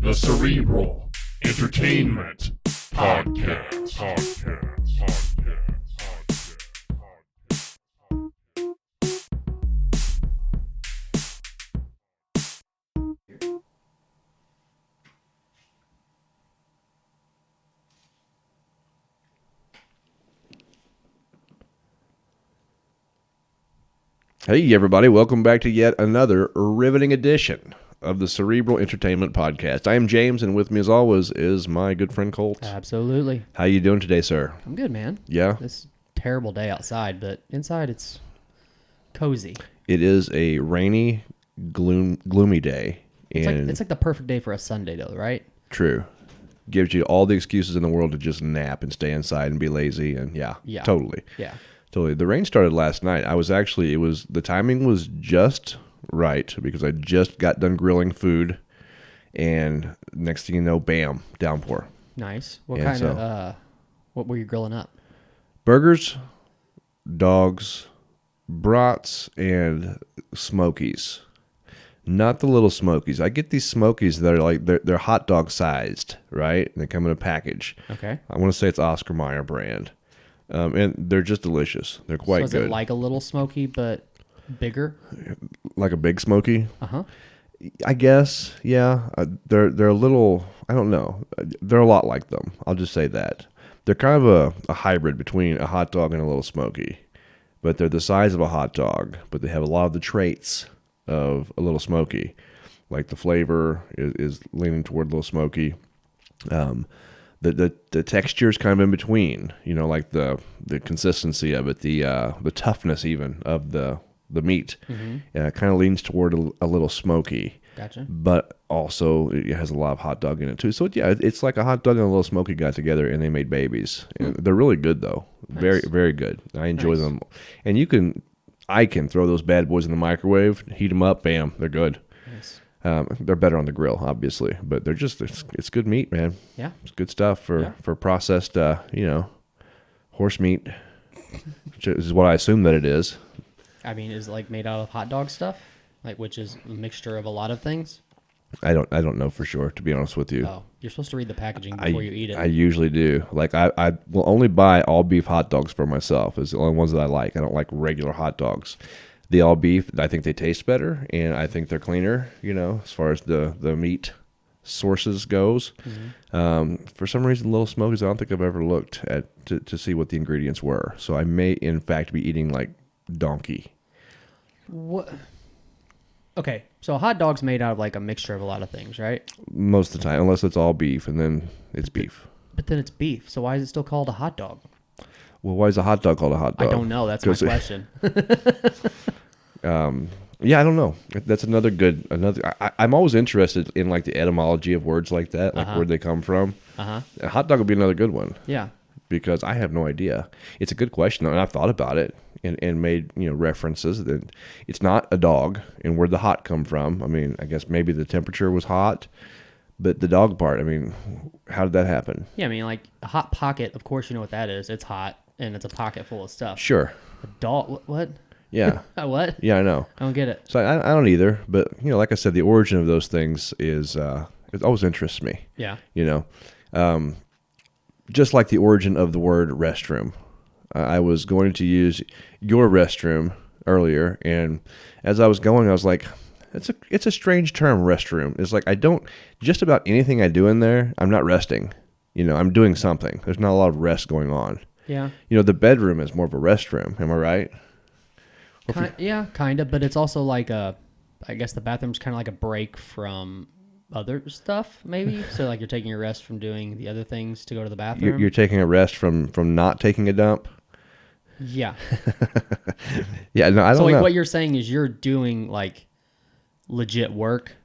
The Cerebral Entertainment Podcast. Hey everybody, welcome back to yet another riveting edition of the Cerebral Entertainment Podcast. I am James, and with me as always is my good friend Colt. Absolutely. How you doing today, sir? I'm good, man. Yeah? This terrible day outside, but inside it's cozy. It is a rainy, gloomy day. It's like the perfect day for a Sunday, though, right? True. Gives you all the excuses in the world to just nap and stay inside and be lazy, and yeah. Totally. Yeah. Totally. The rain started last night. The timing was just right because I just got done grilling food, and next thing you know, bam, downpour. Nice. What were you grilling up? Burgers, dogs, brats, and smokies. Not the little smokies. I get these smokies that are like, they're hot dog sized, right? And they come in a package. Okay. I want to say it's Oscar Mayer brand. And they're just delicious. They're quite good. So is it like a little smoky, but bigger? Like a big smoky? Uh-huh. I guess, yeah. They're a little, I don't know. They're a lot like them. I'll just say that. They're kind of a hybrid between a hot dog and a little smoky. But they're the size of a hot dog, but they have a lot of the traits of a little smoky. Like the flavor is leaning toward a little smoky. The texture is kind of in between, like the consistency of it, the toughness even of the meat. Mm-hmm. Kind of leans toward a little smoky. Gotcha. But also it has a lot of hot dog in it too. So yeah, it's like a hot dog and a little smoky got together and they made babies. And they're really good though. Nice. Very, very good. I enjoy them. And I can throw those bad boys in the microwave, heat them up, bam, they're good. Nice. They're better on the grill, obviously, but they're just, it's good meat, man. Yeah. It's good stuff for processed, horse meat, which is what I assume that it is. I mean, is it like made out of hot dog stuff? Like, which is a mixture of a lot of things? I don't know for sure, to be honest with you. Oh, you're supposed to read the packaging before you eat it. I usually do. Like, I will only buy all beef hot dogs for myself. It's the only ones that I like. I don't like regular hot dogs. The all beef, I think they taste better, and I think they're cleaner, as far as the meat sources goes. Mm-hmm. For some reason, Little Smokies, I don't think I've ever looked at to see what the ingredients were. So I may, in fact, be eating like donkey. What? Okay, so a hot dog's made out of like a mixture of a lot of things, right? Most of the time, unless it's all beef, and then it's beef. But then it's beef, so why is it still called a hot dog? Well, why is a hot dog called a hot dog? I don't know. That's my question. Yeah, I don't know. That's another. I'm always interested in like the etymology of words like that, like where they come from. A hot dog would be another good one. Yeah. Because I have no idea. It's a good question, and I've thought about it and made references. That it's not a dog, and where'd the hot come from? I mean, I guess maybe the temperature was hot, but the dog part. I mean, how did that happen? Yeah, I mean, like a hot pocket. Of course, you know what that is. It's hot, and it's a pocket full of stuff. Sure. A dog? What? Yeah. What? Yeah, I know. I don't get it. So I don't either. But like I said, the origin of those things is it always interests me. Yeah. Just like the origin of the word restroom. I was going to use your restroom earlier, and as I was going, I was like, it's a strange term, restroom. It's like just about anything I do in there, I'm not resting. I'm doing something. There's not a lot of rest going on. Yeah. The bedroom is more of a restroom. Am I right? Yeah, kind of, but it's also like I guess the bathroom's kind of like a break from other stuff, maybe. So like you're taking a rest from doing the other things to go to the bathroom. You're taking a rest from not taking a dump. Yeah. Yeah. No, I don't know. So like what you're saying is you're doing like legit work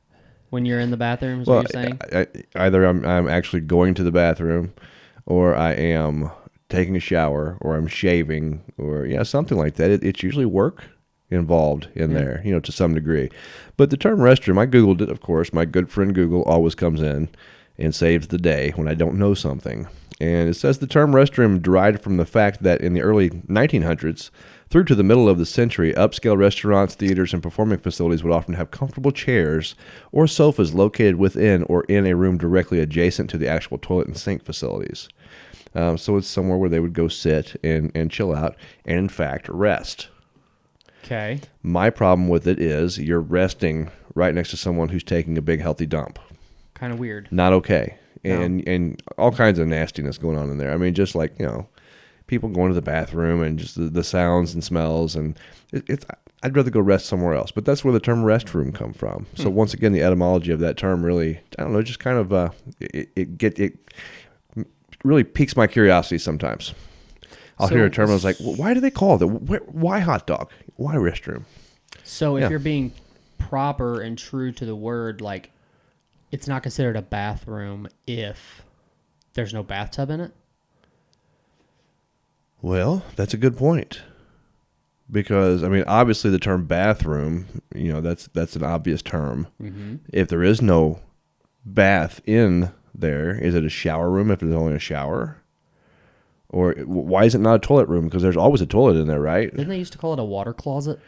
when you're in the bathroom. Is what you're saying? Either I'm actually going to the bathroom, or I am taking a shower, or I'm shaving, or something like that. It's usually work involved in there, to some degree. But the term restroom, I Googled it, of course. My good friend Google always comes in and saves the day when I don't know something. And it says the term restroom derived from the fact that in the early 1900s through to the middle of the century, upscale restaurants, theaters, and performing facilities would often have comfortable chairs or sofas located within or in a room directly adjacent to the actual toilet and sink facilities. So it's somewhere where they would go sit and chill out and, in fact, rest. Okay. My problem with it is you're resting right next to someone who's taking a big, healthy dump. Kind of weird. Not okay. No. And all kinds of nastiness going on in there. I mean, just like, people going to the bathroom and just the sounds and smells. And I'd rather go rest somewhere else. But that's where the term restroom come from. So once again, the etymology of that term really, I don't know, just kind of, it really piques my curiosity sometimes. I'll hear a term and I was like, why do they call it that? Why hot dog? Why restroom? So if you're being proper and true to the word, like, it's not considered a bathroom if there's no bathtub in it? Well, that's a good point. Because, I mean, obviously the term bathroom, that's an obvious term. Mm-hmm. If there is no bath in there, is it a shower room if there's only a shower? Or why is it not a toilet room? Because there's always a toilet in there, right? Didn't they used to call it a water closet?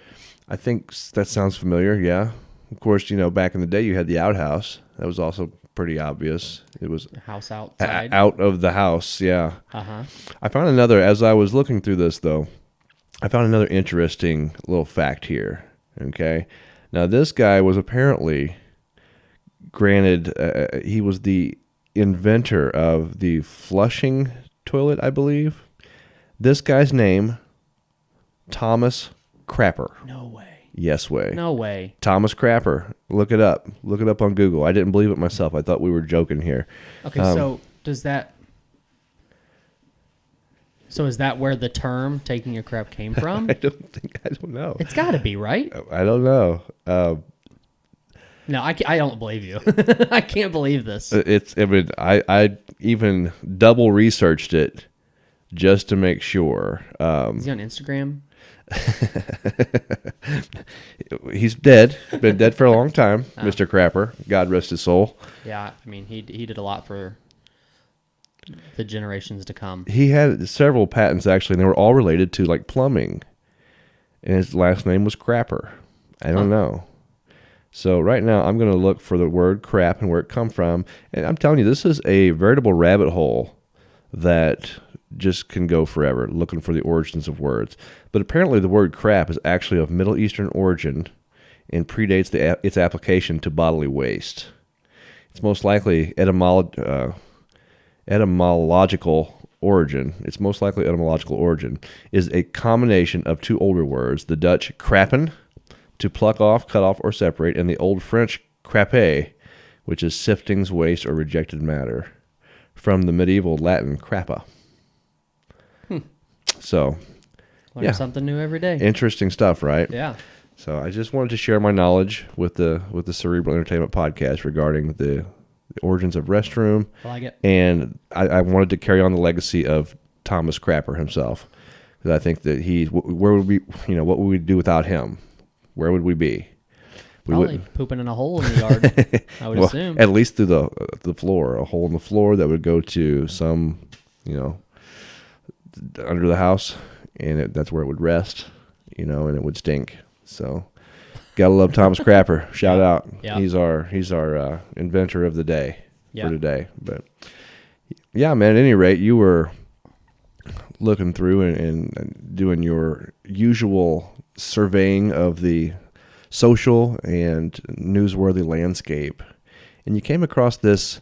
I think that sounds familiar, yeah. Of course, back in the day you had the outhouse. That was also pretty obvious. It was house outside. Out of the house, yeah. Uh-huh. I found another, as I was looking through this, though, I found another interesting little fact here, okay? Now, this guy was apparently granted, he was the inventor of the flushing toilet, I believe. This guy's name, Thomas Crapper. No way. Yes way. No way. Thomas Crapper. Look it up. Look it up on Google. I didn't believe it myself. I thought we were joking here. Okay, so does that... So is that where the term taking a crap came from? I don't know. It's got to be, right? I don't know. No, I don't believe you. I can't believe this. I even double researched it just to make sure. Is he on Instagram? He's dead. Been dead for a long time, Mr. Crapper. God rest his soul. Yeah, I mean, he did a lot for the generations to come. He had several patents, actually, and they were all related to, like, plumbing. And his last name was Crapper. I don't know. So right now, I'm going to look for the word crap and where it come from. And I'm telling you, this is a veritable rabbit hole that just can go forever, looking for the origins of words. But apparently the word crap is actually of Middle Eastern origin and predates its application to bodily waste. It's most likely etymological origin. Its most likely etymological origin is a combination of two older words, the Dutch crappen, to pluck off, cut off, or separate, and the Old French crapper, which is siftings, waste, or rejected matter, from the medieval Latin crappa. So, Learn something new every day. Interesting stuff, right? Yeah. So I just wanted to share my knowledge with the Cerebral Entertainment podcast regarding the origins of restroom. I like it. And I wanted to carry on the legacy of Thomas Crapper himself, because I think that where would we, what would we do without him? Where would we be? Probably pooping in a hole in the yard, I would assume. At least through the floor, a hole in the floor that would go to some, under the house, and that's where it would rest, and it would stink. So, gotta love Thomas Crapper. Shout out. Yeah. He's our inventor of the day Yeah. for today. But yeah, man. At any rate, you were looking through and doing your usual surveying of the social and newsworthy landscape, and you came across this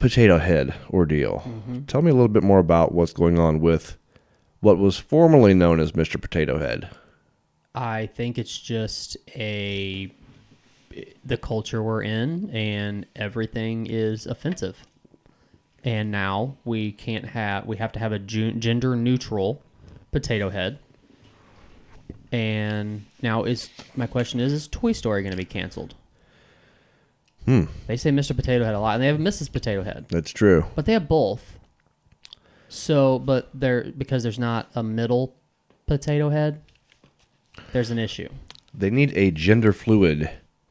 potato head ordeal. Mm-hmm. Tell me a little bit more about what's going on with what was formerly known as Mr. Potato Head. I think it's just the culture we're in, and everything is offensive. And now we have to have a gender neutral potato head. And now my question is Toy Story going to be canceled? They say Mr. Potato Head a lot, and they have Mrs. Potato Head. That's true. But they have both. So, because there's not a middle potato head, there's an issue. They need a gender fluid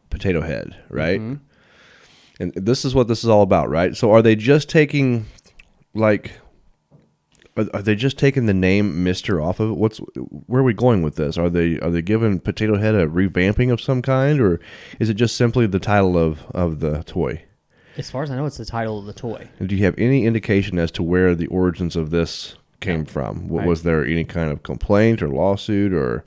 potato head, right? Mm-hmm. And this is what this is all about, right? So are they just taking like, are they just taking the name Mister off of it? Where are we going with this? Are they giving Potato Head a revamping of some kind, or is it just simply the title of the toy? As far as I know, it's the title of the toy. And do you have any indication as to where the origins of this came from? Was there any kind of complaint or lawsuit, or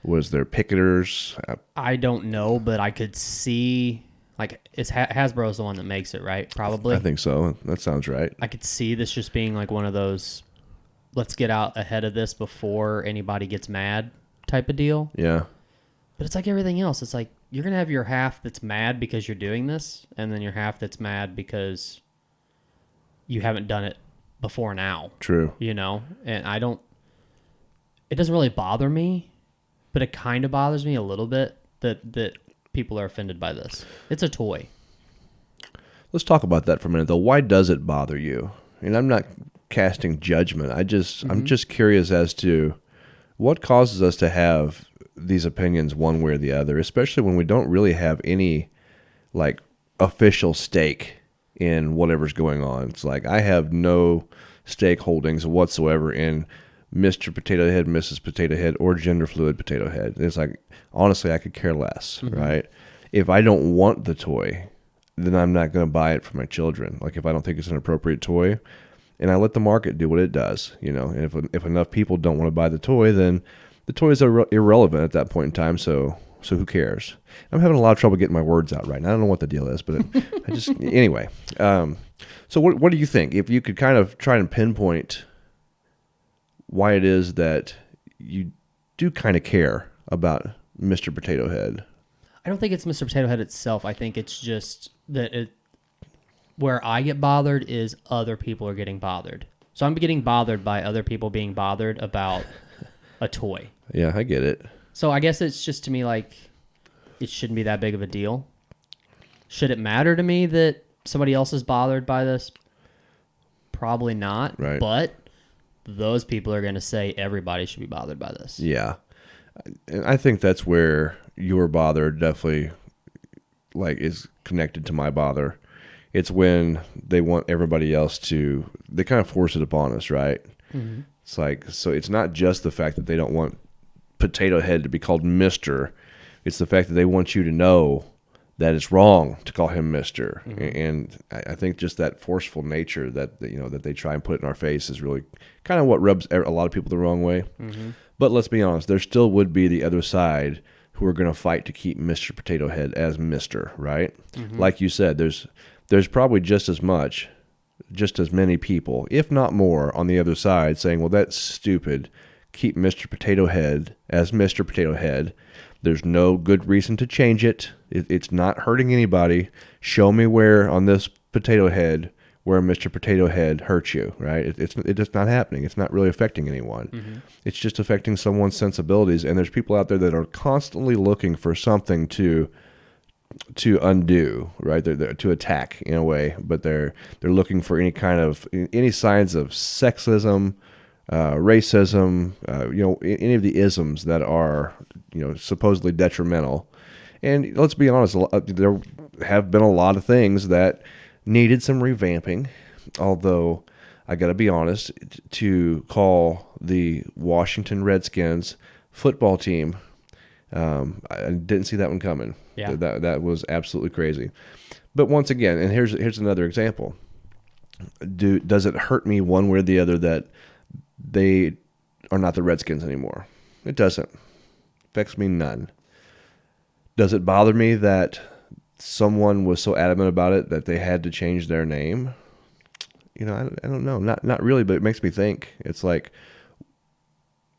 was there picketers? I don't know, but I could see, like, it's Hasbro's the one that makes it, right? Probably. I think so. That sounds right. I could see this just being like one of those, let's get out ahead of this before anybody gets mad type of deal. Yeah. But it's like everything else. It's like you're going to have your half that's mad because you're doing this, and then your half that's mad because you haven't done it before now. True. You know? And it doesn't really bother me, but it kind of bothers me a little bit that people are offended by this. It's a toy. Let's talk about that for a minute, though. Why does it bother you? And I'm not casting judgment. I'm just curious as to what causes us to have these opinions one way or the other, especially when we don't really have any like official stake in whatever's going on. It's like I have no stake holdings whatsoever in Mr. Potato Head, Mrs. Potato Head, or gender fluid Potato Head. It's like, honestly, I could care less, right? If I don't want the toy, then I'm not going to buy it for my children. Like if I don't think it's an appropriate toy, and I let the market do what it does, you know. And if enough people don't want to buy the toy, then the toy is irrelevant at that point in time. So who cares? I'm having a lot of trouble getting my words out right now. I don't know what the deal is, but anyway. So what do you think? If you could kind of try and pinpoint why it is that you do kind of care about Mr. Potato Head. I don't think it's Mr. Potato Head itself. I think it's just that where I get bothered is other people are getting bothered. So I'm getting bothered by other people being bothered about a toy. Yeah, I get it. So I guess it's just to me like it shouldn't be that big of a deal. Should it matter to me that somebody else is bothered by this? Probably not. Right. But those people are going to say everybody should be bothered by this. Yeah. And I think that's where your bother definitely like is connected to my bother. It's when they want everybody else to, they kind of force it upon us, right? Mm-hmm. It's like, so it's not just the fact that they don't want Potato Head to be called Mr. It's the fact that they want you to know that it's wrong to call him Mr. Mm-hmm. And I think just that forceful nature that, you know, that they try and put in our face is really kind of what rubs a lot of people the wrong way. Mm-hmm. But let's be honest, there still would be the other side who are going to fight to keep Mr. Potato Head as Mr., right? Mm-hmm. Like you said, there's probably just as many people, if not more, on the other side saying, well, that's stupid. Keep Mr. Potato Head as Mr. Potato Head. There's no good reason to change it. It's not hurting anybody. Show me where on this potato head where Mr. Potato Head hurts you, right? It's just not happening. It's not really affecting anyone. Mm-hmm. It's just affecting someone's sensibilities. And there's people out there that are constantly looking for something to undo, right? They're to attack in a way, but they're looking for any signs of sexism, racism, any of the isms that are, supposedly detrimental. And let's be honest, there have been a lot of things that needed some revamping, although I got to be honest, to call the Washington Redskins football team, I didn't see that one coming. Yeah. That was absolutely crazy. But once again, and here's another example. Does it hurt me one way or the other that they are not the Redskins anymore? It doesn't. Affects me none. Does it bother me that someone was so adamant about it that they had to change their name? I don't know. Not really, but it makes me think. It's like,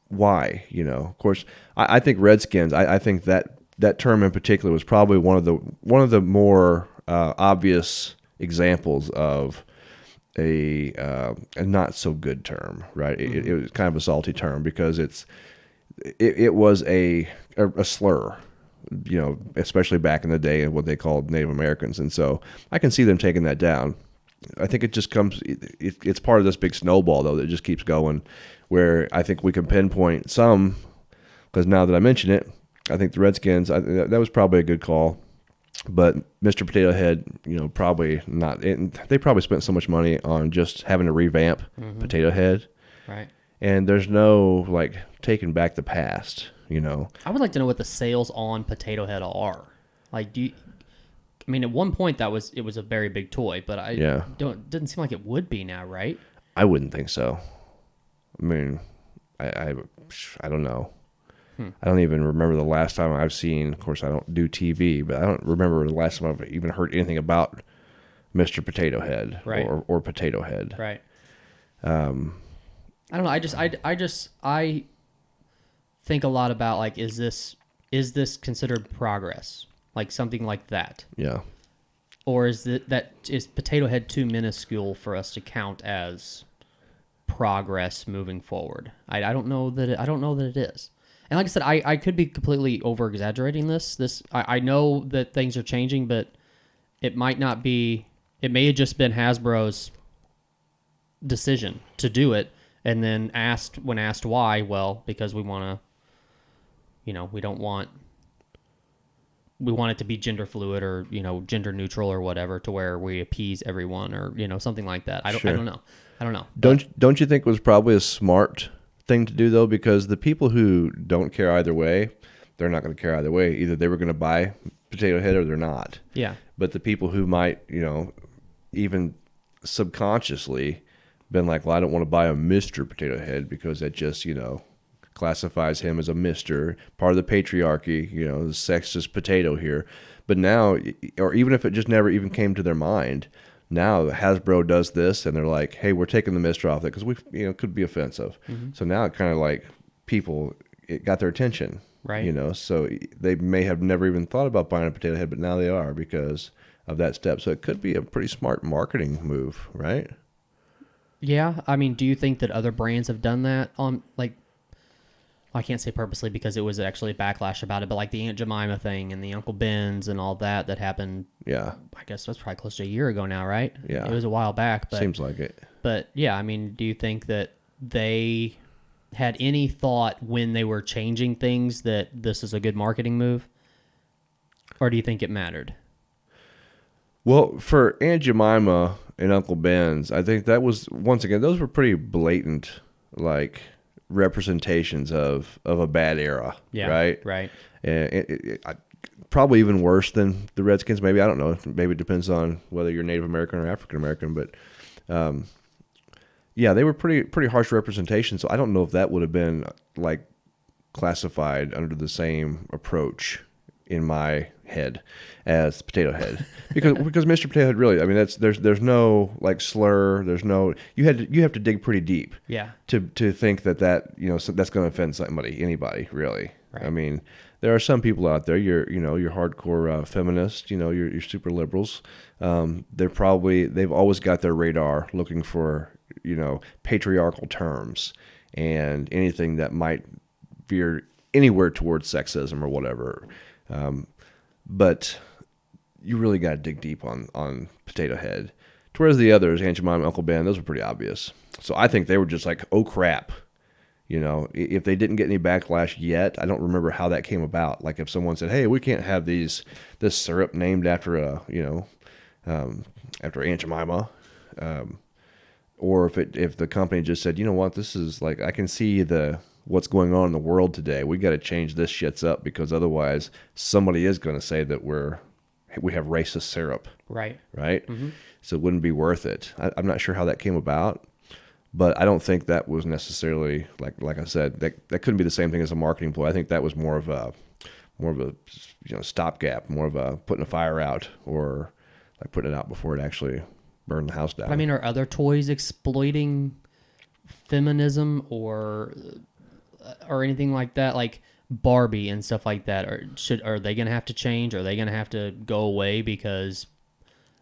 why? Of course, I think Redskins. I think that term in particular was probably one of the more obvious examples of a not so good term, right? Mm-hmm. It was kind of a salty term because it was a slur, especially back in the day and what they called Native Americans, and so I can see them taking that down. I think it just comes. It's part of this big snowball though that just keeps going, where I think we can pinpoint some, because now that I mention it, I think the Redskins, that was probably a good call. But Mr. Potato Head, probably not. They probably spent so much money on just having to revamp Potato Head, Right. and there's no like taking back the past. I would like to know what the sales on Potato Head are. Like, I mean, at one point it was a very big toy, but didn't seem like it would be now, right? I wouldn't think so. I mean, I don't know. I don't even remember the last time I've seen. Of course, I don't do TV, but I don't remember the last time I've even heard anything about Mr. Potato Head or Potato Head. Right. I don't know. I think a lot about like, is this considered progress? Like something like that. Yeah. Or is Potato Head too minuscule for us to count as progress moving forward? I don't know that it is. And like I said, I could be completely over exaggerating this. I know that things are changing, but it might not be. It may have just been Hasbro's decision to do it, and then when asked why, well, because we want to, we want it to be gender fluid or gender neutral or whatever, to where we appease everyone or something like that. I don't know. Don't you think it was probably a smart thing to do though? Because the people who don't care either way, they're not going to care either way. Either they were going to buy Potato Head or they're not. Yeah. But the people who might, even subconsciously been like, well, I don't want to buy a Mr. Potato Head because that just, classifies him as a Mr. Part of the patriarchy, the sexist potato here. But now, or even if it just never even came to their mind, now Hasbro does this and they're like, hey, we're taking the Mr. off it because it could be offensive. So now it kind of like it got their attention. Right. So they may have never even thought about buying a Potato Head, but now they are because of that step. So it could be a pretty smart marketing move, right? Yeah. I mean, do you think that other brands have done that on I can't say purposely because it was actually a backlash about it, but like the Aunt Jemima thing and the Uncle Ben's and all that happened. Yeah. I guess that's probably close to a year ago now, right? Yeah. It was a while back, but seems like it. But yeah, I mean, do you think that they had any thought when they were changing things that this is a good marketing move? Or do you think it mattered? Well, for Aunt Jemima and Uncle Ben's, I think that was, once again, those were pretty blatant, like, representations of a bad era, right? Right. And probably even worse than the Redskins. Maybe, I don't know. Maybe it depends on whether you're Native American or African American. But yeah, they were pretty harsh representations. So I don't know if that would have been like classified under the same approach in my head as Potato Head, because Mr. Potato Head, really, I mean, there's no like slur, there's no, you have to dig pretty deep, to think that so that's going to offend anybody really. Right. I mean, there are some people out there, your hardcore feminists, your super liberals, they've always got their radar looking for patriarchal terms and anything that might veer anywhere towards sexism or whatever. But you really got to dig deep on Potato Head. Whereas the others, Aunt Jemima, Uncle Ben, those were pretty obvious. So I think they were just like, oh crap. If they didn't get any backlash yet, I don't remember how that came about. Like if someone said, hey, we can't have this syrup named after after Aunt Jemima. Or if the company just said, you know what, this is like, I can see what's going on in the world today. We got to change this shits up because otherwise somebody is going to say that we have racist syrup. Right. Right. Mm-hmm. So it wouldn't be worth it. I'm not sure how that came about, but I don't think that was necessarily like I said, that couldn't be the same thing as a marketing ploy. I think that was more of a stopgap, more of a putting a fire out or like putting it out before it actually burned the house down. I mean, are other toys exploiting feminism or anything like that, like Barbie and stuff like that? Are they gonna have to change? Are they gonna have to go away because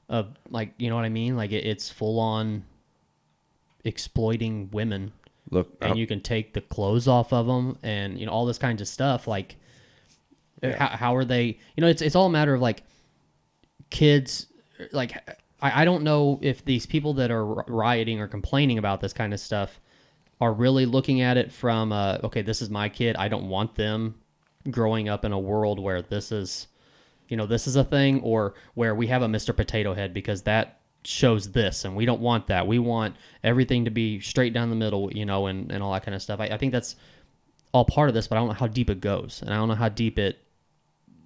of, like, you know what I mean? Like it's full on exploiting women. Look, and you can take the clothes off of them, and all this kinds of stuff. Like, how are they? It's all a matter of like kids. Like, I don't know if these people that are rioting or complaining about this kind of stuff are really looking at it from, okay, this is my kid. I don't want them growing up in a world where this is, this is a thing, or where we have a Mr. Potato Head because that shows this, and we don't want that. We want everything to be straight down the middle, and all that kind of stuff. I think that's all part of this, but I don't know how deep it goes, and I don't know how deep it,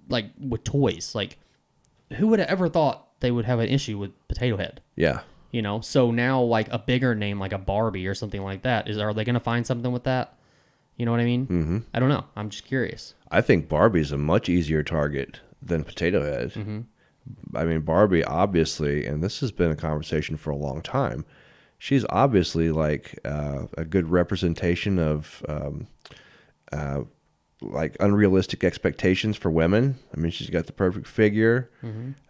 like with toys, like who would have ever thought they would have an issue with Potato Head? Yeah. So now like a bigger name like a Barbie or something like that, are they going to find something with that? You know what I mean? Mm-hmm. I don't know. I'm just curious. I think Barbie's a much easier target than Potato Head. Mm-hmm. I mean, Barbie, obviously, and this has been a conversation for a long time, she's obviously like a good representation of like unrealistic expectations for women. I mean, she's got the perfect figure,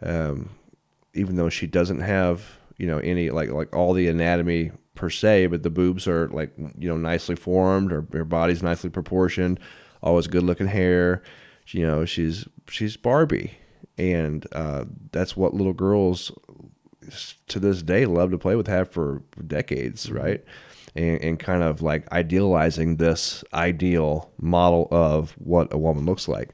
even though she doesn't have, any like all the anatomy per se, but the boobs are like, nicely formed, her body's nicely proportioned, always good looking hair. She's Barbie. And that's what little girls to this day love to play with, have for decades, right? And kind of like idealizing this ideal model of what a woman looks like.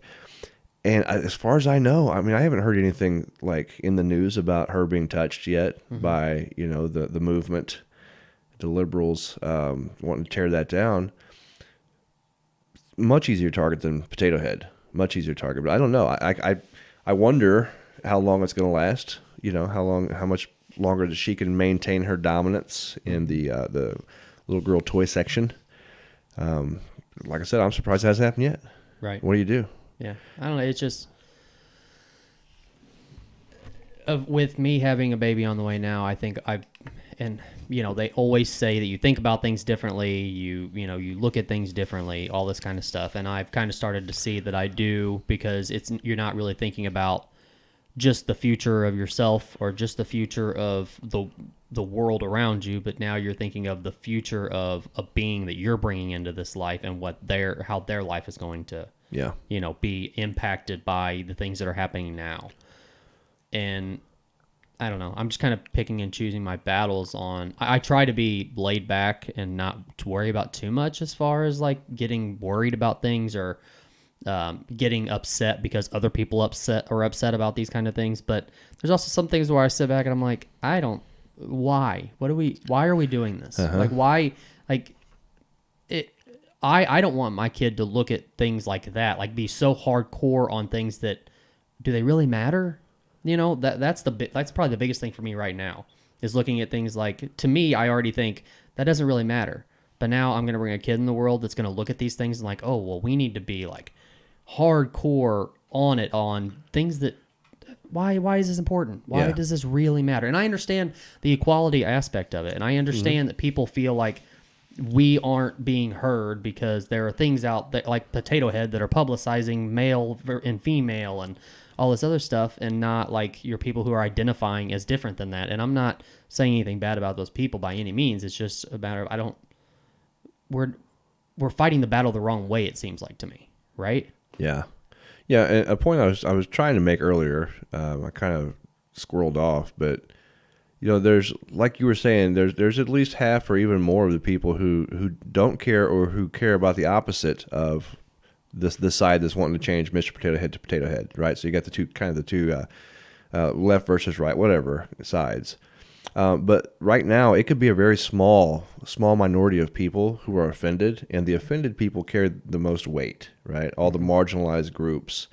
And as far as I know, I mean, I haven't heard anything like in the news about her being touched yet by, the movement, the liberals wanting to tear that down. Much easier target than Potato Head. Much easier target. But I don't know. I wonder how long it's going to last. How much longer that she can maintain her dominance in the little girl toy section. Like I said, I'm surprised it hasn't happened yet. Right. What do you do? Yeah. I don't know. It's just with me having a baby on the way now, I think they always say that you think about things differently, you look at things differently, all this kind of stuff. And I've kind of started to see that I do, because you're not really thinking about just the future of yourself or just the future of the world around you, but now you're thinking of the future of a being that you're bringing into this life and how their life is going to, be impacted by the things that are happening now. And I don't know. I'm just kind of picking and choosing my battles on. I try to be laid back and not to worry about too much as far as like getting worried about things or getting upset because other people are upset about these kind of things. But there's also some things where I sit back and I'm like, why? Why are we doing this? Like, why? Like, I don't want my kid to look at things like that, like be so hardcore on things that, do they really matter? That's probably the biggest thing for me right now, is looking at things like, to me, I already think that doesn't really matter. But now I'm going to bring a kid in the world that's going to look at these things and like, oh, well, we need to be like hardcore on things that, why is this important? Why does this really matter? And I understand the equality aspect of it. And I understand that people feel like we aren't being heard because there are things out there like Potato Head that are publicizing male and female and all this other stuff, and not like your people who are identifying as different than that. And I'm not saying anything bad about those people by any means. It's just a matter of we're fighting the battle the wrong way, it seems like to me, right? Yeah. Yeah, and a point I was trying to make earlier, I kind of squirreled off, but there's, like you were saying, there's at least half or even more of the people who don't care, or who care about the opposite of this side that's wanting to change Mr. Potato Head to Potato Head, right? So you got the two left versus right, whatever sides. But right now, it could be a very small minority of people who are offended, and the offended people carry the most weight, right? All the marginalized groups,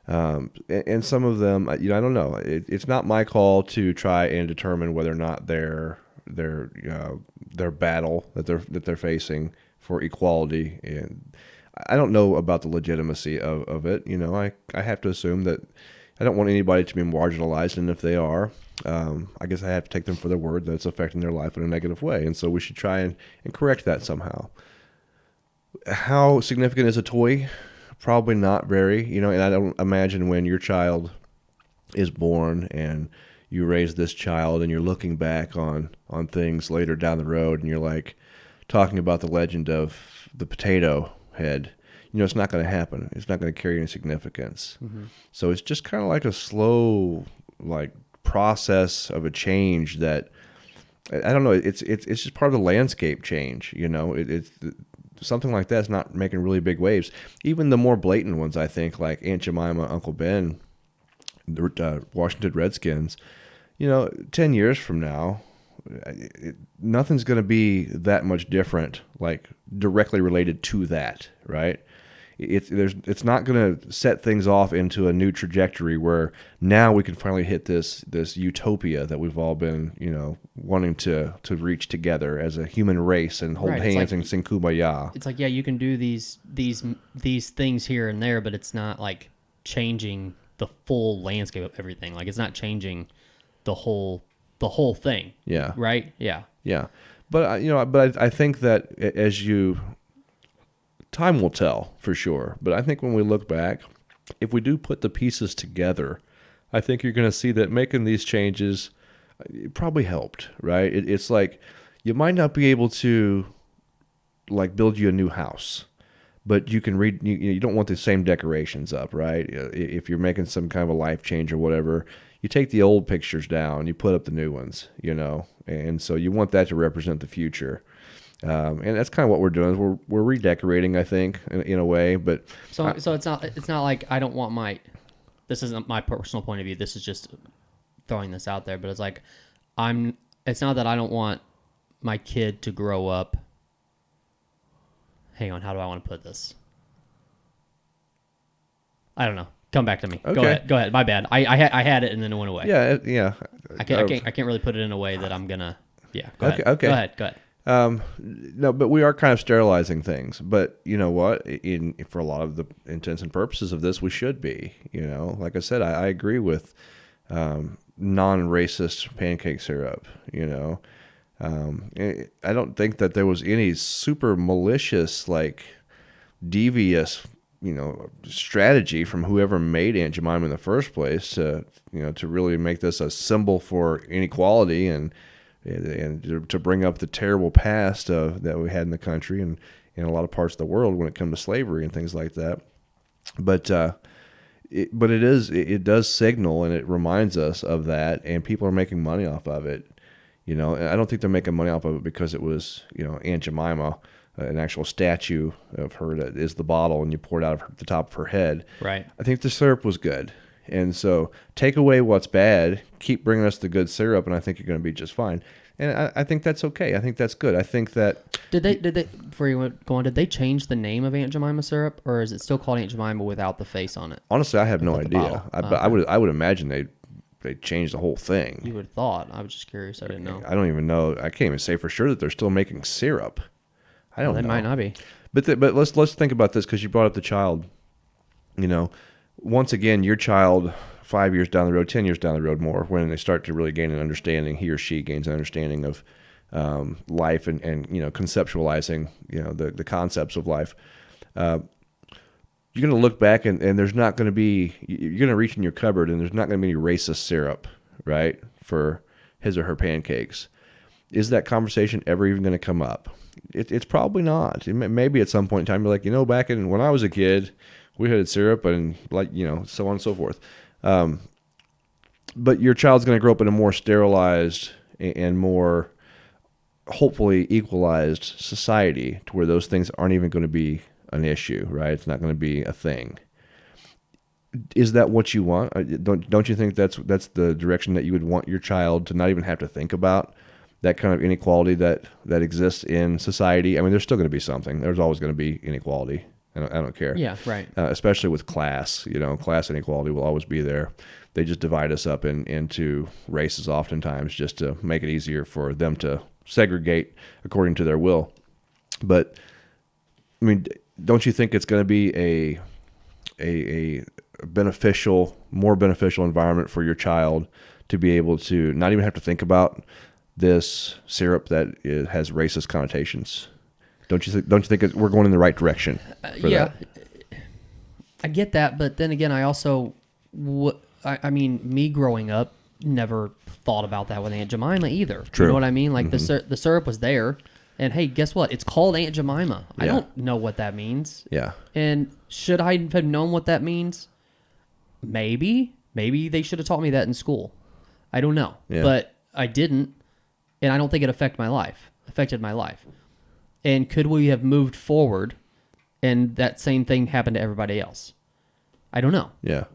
and some of them, I don't know. It's not my call to try and determine whether or not their battle that they're facing for equality, and I don't know about the legitimacy of it. I have to assume that I don't want anybody to be marginalized, and if they are, I guess I have to take them for their word that it's affecting their life in a negative way, and so we should try and correct that somehow. How significant is a toy? Probably not very, and I don't imagine when your child is born and you raise this child and you're looking back on things later down the road and you're like talking about the legend of the Potato Head. It's not going to happen. It's not going to carry any significance. Mm-hmm. So it's just kind of like a slow, like, process of a change that, I don't know. It's just part of the landscape change. It's something like that's not making really big waves. Even the more blatant ones, I think, like Aunt Jemima, Uncle Ben, the Washington Redskins, 10 years from now, nothing's going to be that much different, like directly related to that, right? It's not going to set things off into a new trajectory where now we can finally hit this utopia that we've all been, wanting to reach together as a human race and hold Right, it's hands like- and sing kumbaya. It's like, yeah, you can do these things here and there, but it's not like changing the full landscape of everything. Like, it's not changing the whole thing. Yeah. Right? Yeah. Yeah. But I think that time will tell for sure. But I think when we look back, if we do put the pieces together, I think you're going to see that making these changes probably helped, right? It's like you might not be able to like build you a new house, but you can read. You don't want the same decorations up, right? If you're making some kind of a life change or whatever, you take the old pictures down, you put up the new ones, and so you want that to represent the future. And that's kind of what we're doing. We're redecorating, I think, in a way. But So it's not like I don't want this isn't my personal point of view. This is just throwing this out there. But it's like it's not that I don't want my kid to grow up. Hang on, how do I want to put this? I don't know. Come back to me. Okay. Go ahead. My bad. I had it and then it went away. yeah. I can't really put it in a way that I'm gonna. Yeah. Go ahead. Okay. Go ahead. No, but we are kind of sterilizing things. But you know what? For a lot of the intents and purposes of this, we should be. Like I said, I agree with non-racist pancake syrup. I don't think that there was any super malicious, like devious, strategy from whoever made Aunt Jemima in the first place to really make this a symbol for inequality and to bring up the terrible past that we had in the country and in a lot of parts of the world when it comes to slavery and things like that. But it does signal and it reminds us of that, and people are making money off of it. And I don't think they're making money off of it because it was Aunt Jemima, an actual statue of her that is the bottle, and you pour it out of the top of her head. Right. I think the syrup was good. And so take away what's bad, keep bringing us the good syrup, and I think you're going to be just fine. And I think that's okay. I think that's good. I think that... Did they, before you go on, did they change the name of Aunt Jemima syrup, or is it still called Aunt Jemima without the face on it? Honestly, I have no Without the idea. bottle. But I would imagine they changed the whole thing. You would have thought. I was just curious. I didn't know. I don't even know. I can't even say for sure that they're still making syrup. I don't know. They might not be. But let's think about this because you brought up the child. Once again, your child 5 years down the road, 10 years down the road more, when they start to really gain an understanding, he or she gains an understanding of life and conceptualizing the concepts of life. You're going to look back and there's not going to be, you're going to reach in your cupboard and there's not going to be any racist syrup, right, for his or her pancakes. Is that conversation ever even going to come up? It's probably not. Maybe at some point in time, you're like, back when I was a kid, we had syrup and so on and so forth. But your child's going to grow up in a more sterilized and more hopefully equalized society to where those things aren't even going to be an issue, right? It's not going to be a thing. Is that what you want? Don't you think that's the direction that you would want your child to not even have to think about that kind of inequality that exists in society? I mean, there's still going to be something. There's always going to be inequality. I don't care. Yeah, right. Especially with class, class inequality will always be there. They just divide us up into races oftentimes just to make it easier for them to segregate according to their will. But I mean, don't you think it's going to be a more beneficial environment for your child to be able to not even have to think about this syrup that has racist connotations? Don't you think we're going in the right direction for that? I get that, but then again, I also, I mean, me growing up never thought about that with Aunt Jemima either. True. You know what I mean? Like the syrup was there, and hey, guess what? It's called Aunt Jemima. Yeah. I don't know what that means. Yeah. And should I have known what that means? Maybe they should have taught me that in school. I don't know, but I didn't, and I don't think it affected my life. And could we have moved forward and that same thing happened to everybody else? I don't know. Yeah.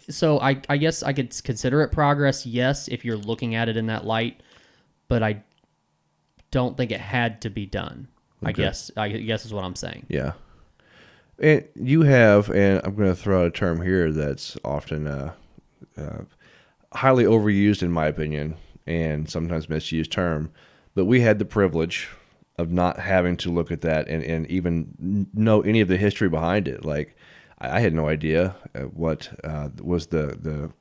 So I guess I could consider it progress, yes, if you're looking at it in that light, but I don't think it had to be done. I guess is what I'm saying. Yeah. And you have, and I'm going to throw out a term here that's often highly overused in my opinion, and sometimes misused term, but we had the privilege of not having to look at that and even know any of the history behind it. Like, I had no idea what was the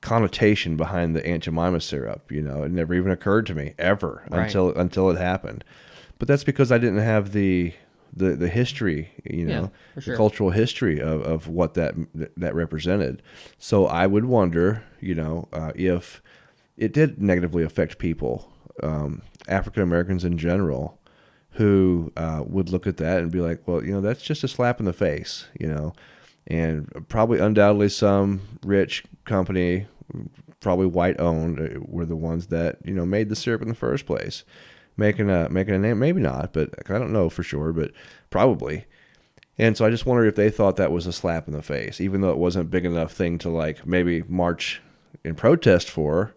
connotation behind the Aunt Jemima syrup. It never even occurred to me ever Right. until it happened. But that's because I didn't have the history, Yeah, for the sure. cultural history of what that represented. So I would wonder, if it did negatively affect people, African Americans in general, who would look at that and be like, well, that's just a slap in the face, and probably undoubtedly some rich company, probably white owned, were the ones that made the syrup in the first place, making a name. Maybe not, but I don't know for sure, but probably. And so I just wondered if they thought that was a slap in the face, even though it wasn't a big enough thing to like maybe march in protest for.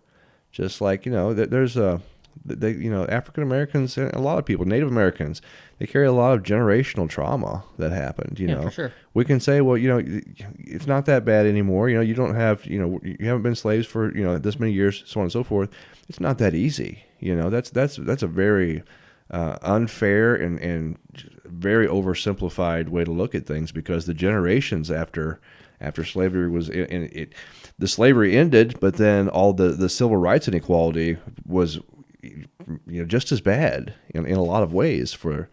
Just like there's African Americans and a lot of people, Native Americans, they carry a lot of generational trauma that happened. Yeah, for sure. We can say, well, it's not that bad anymore. You don't have, you haven't been slaves for this many years, so on and so forth. It's not that easy. That's a very unfair and very oversimplified way to look at things, because the generations after slavery was the slavery ended, but then all the civil rights inequality was just as bad in a lot of ways for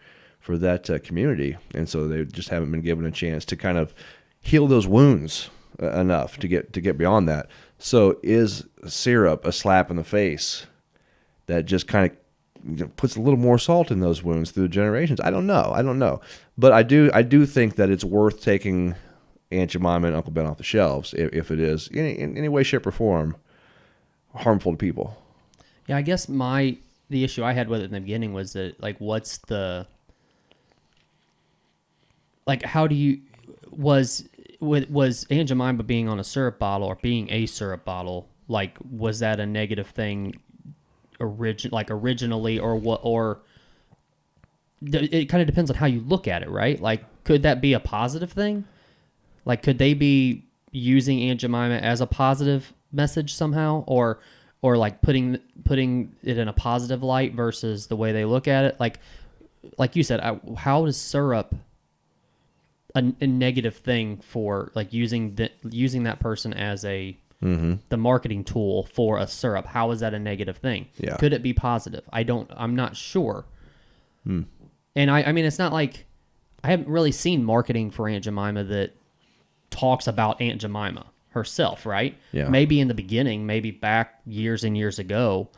that community, and so they just haven't been given a chance to kind of heal those wounds enough to get beyond that. So is syrup a slap in the face that just kind of puts a little more salt in those wounds through the generations? I don't know, but I do think that it's worth taking Aunt Jemima and Uncle Ben off the shelves if it is in any way, shape, or form harmful to people. Yeah, I guess the issue I had with it in the beginning was that, like, what's the, like, how do you, was Aunt Jemima being on a syrup bottle or being a syrup bottle, like, was that a negative thing originally, or what, or it kind of depends on how you look at it, right? Like, could that be a positive thing? Like, could they be using Aunt Jemima as a positive message somehow, or like putting it in a positive light versus the way they look at it? Like you said, how is syrup a negative thing for, like, using that person as the marketing tool for a syrup? How is that a negative thing? Yeah. Could it be positive? I'm not sure. And I mean, it's not like I haven't really seen marketing for Aunt Jemima that talks about Aunt Jemima herself, right? Yeah. Maybe in the beginning, maybe back years and years ago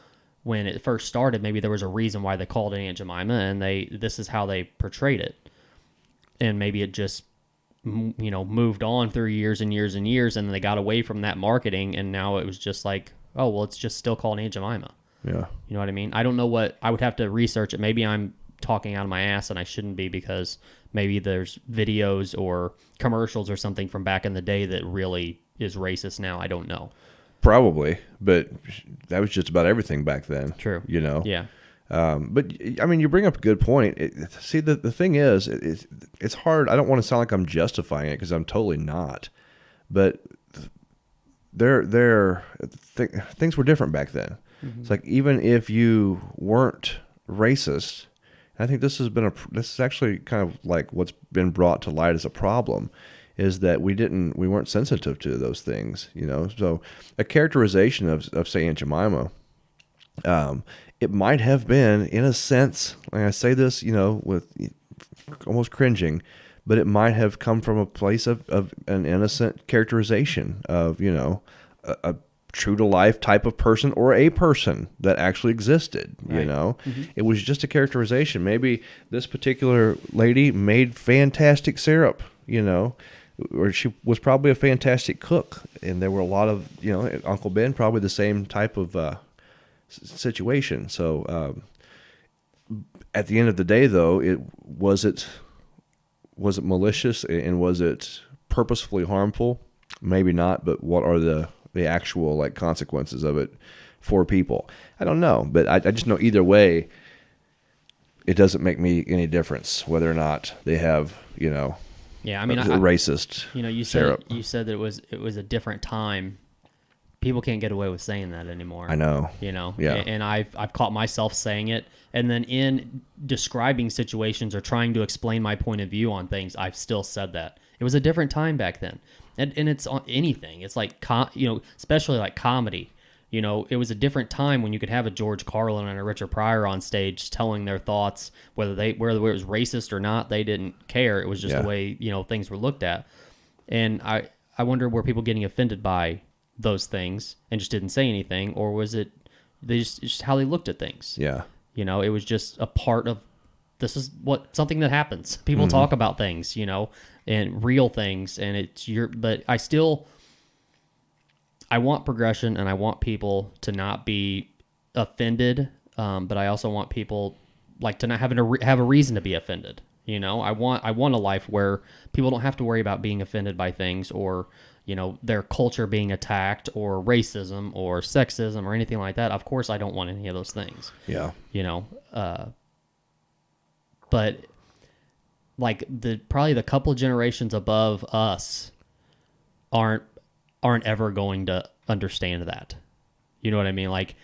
when it first started, maybe there was a reason why they called it Aunt Jemima, and this is how they portrayed it. And maybe it just moved on through years and years and years, and then they got away from that marketing, and now it was just like, oh, well, it's just still called Aunt Jemima. Yeah. You know what I mean? I don't know what, I would have to research it. Maybe I'm talking out of my ass and I shouldn't be, because maybe there's videos or commercials or something from back in the day that really is racist now. I don't know. Probably, but that was just about everything back then. True. Yeah. But I mean, you bring up a good point. See, the thing is, it's hard. I don't want to sound like I'm justifying it, because I'm totally not. But things were different back then. Mm-hmm. It's like, even if you weren't racist, I think this is actually kind of like what's been brought to light as a problem, is that we weren't sensitive to those things, So a characterization of say Aunt Jemima, it might have been, in a sense, like I say this, with almost cringing, but it might have come from a place of an innocent characterization of, a true to life type of person, or a person that actually existed. Right. Mm-hmm. It was just a characterization. Maybe this particular lady made fantastic syrup, or she was probably a fantastic cook, and there were a lot of, Uncle Ben, probably the same type of situation. So at the end of the day, though, was it malicious, and was it purposefully harmful? maybe not, but what are the actual like consequences of it for people? I don't know, but I just know either way, it doesn't make me any difference whether or not they have, Yeah, I mean, racist. You syrup. said that it was a different time. People can't get away with saying that anymore. I know. Yeah. And I've caught myself saying it, and then in describing situations or trying to explain my point of view on things, I've still said that. It was a different time back then, and it's on anything. It's like especially like comedy. It was a different time when you could have a George Carlin and a Richard Pryor on stage telling their thoughts, whether it was racist or not, they didn't care. It was just the way, things were looked at. And I wonder, were people getting offended by those things and just didn't say anything, or was it just how they looked at things? Yeah. It was just a part of, this is something that happens. People talk about things, and real things, and but I want progression, and I want people to not be offended, but I also want people to not have a reason to be offended. I want a life where people don't have to worry about being offended by things, or their culture being attacked, or racism or sexism or anything like that. Of course, I don't want any of those things. Yeah. But like probably the couple generations above us aren't ever going to understand that. You know what I mean? Like,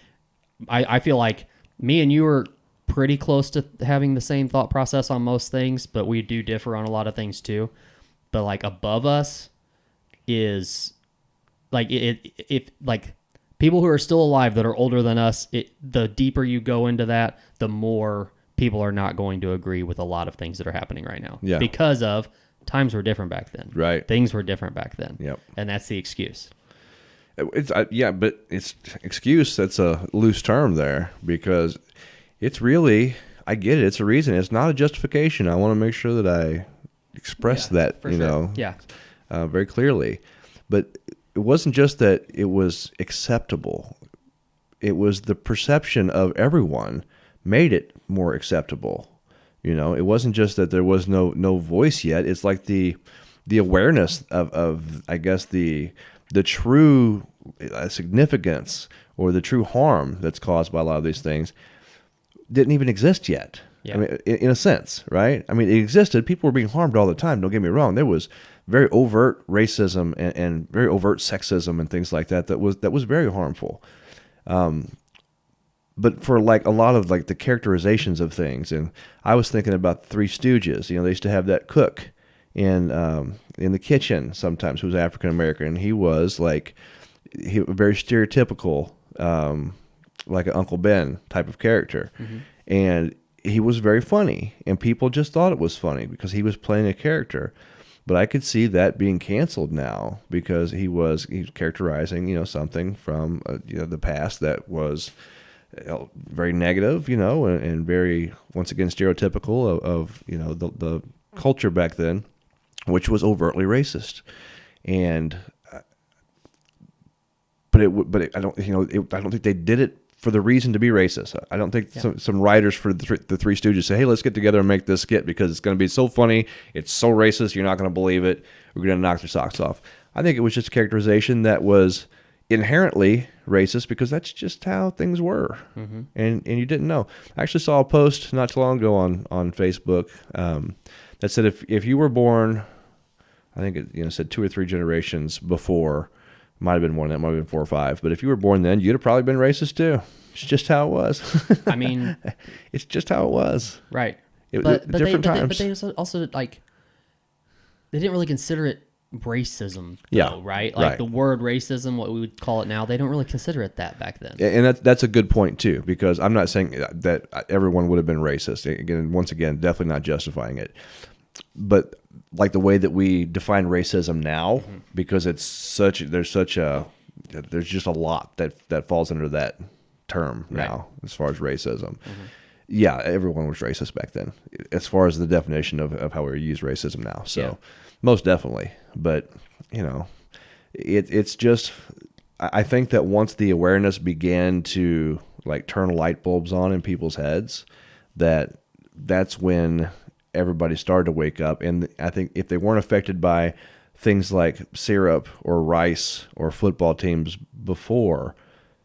I feel like me and you are pretty close to having the same thought process on most things, but we do differ on a lot of things too. But like above us is like if like people who are still alive that are older than us, the deeper you go into that, the more people are not going to agree with a lot of things that are happening right now. Yeah. Because of times were different back then. Right. Things were different back then. Yep. And that's the excuse. But it's excuse. That's a loose term there, because it's really, I get it. It's a reason. It's not a justification. I want to make sure that I express that, very clearly. But it wasn't just that it was acceptable. It was the perception of everyone made it more acceptable. It wasn't just that there was no voice yet. It's like the awareness of I guess the true significance or the true harm that's caused by a lot of these things didn't even exist yet. Yeah. I mean, in a sense, right? I mean, it existed. People were being harmed all the time. Don't get me wrong. There was very overt racism and very overt sexism and things like that was very harmful. But for like a lot of like the characterizations of things, and I was thinking about the Three Stooges. They used to have that cook in the kitchen sometimes who was African American, and he was like very stereotypical, like an Uncle Ben type of character, and he was very funny, and people just thought it was funny because he was playing a character. But I could see that being canceled now because he was characterizing something from the past that was very negative, and very, once again, stereotypical of the culture back then, which was overtly racist. And I don't think they did it for the reason to be racist. I don't think some writers for the Three Stooges say, hey, let's get together and make this skit because it's going to be so funny, it's so racist, you're not going to believe it, we're going to knock your socks off. I think it was just a characterization that was inherently racist because that's just how things were, and you didn't know. I actually saw a post not too long ago on Facebook that said if you were born, I think it said 2 or 3 generations before, might have been more than that, might have been 4 or 5, but if you were born then, you'd have probably been racist too. It's just how it was. I mean, it's just how it was. Right. But different times. But they also like, they didn't really consider it racism, right? Like the word racism, what we would call it now, they don't really consider it that back then. And that's a good point too, because I'm not saying that everyone would have been racist. Once again, definitely not justifying it. But like the way that we define racism now, because there's just a lot that falls under that term now, as far as racism. Yeah, everyone was racist back then, as far as the definition of how we use racism now. So most definitely. But, it's just, I think that once the awareness began to like turn light bulbs on in people's heads, that's when everybody started to wake up. And I think if they weren't affected by things like syrup or rice or football teams before,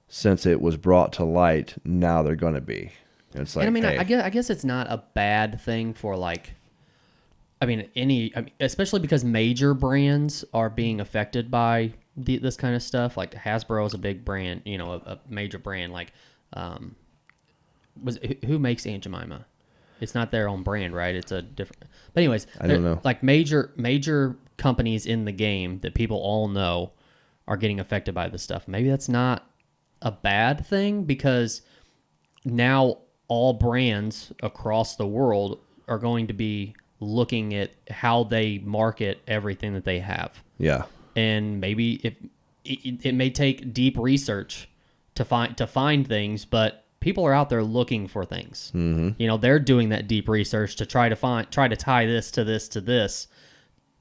since it was brought to light, now they're going to be. It's like, And I mean, hey, I guess it's not a bad thing for like, especially because major brands are being affected by this kind of stuff. Like Hasbro is a big brand, a major brand. Like, who makes Aunt Jemima? It's not their own brand, right? It's a different. But anyways, I don't know. Like major companies in the game that people all know are getting affected by this stuff. Maybe that's not a bad thing, because now all brands across the world are going to be looking at how they market everything that they have. Yeah. And maybe if it may take deep research to find things, but people are out there looking for things. Mm-hmm. They're doing that deep research to try to tie this to this to this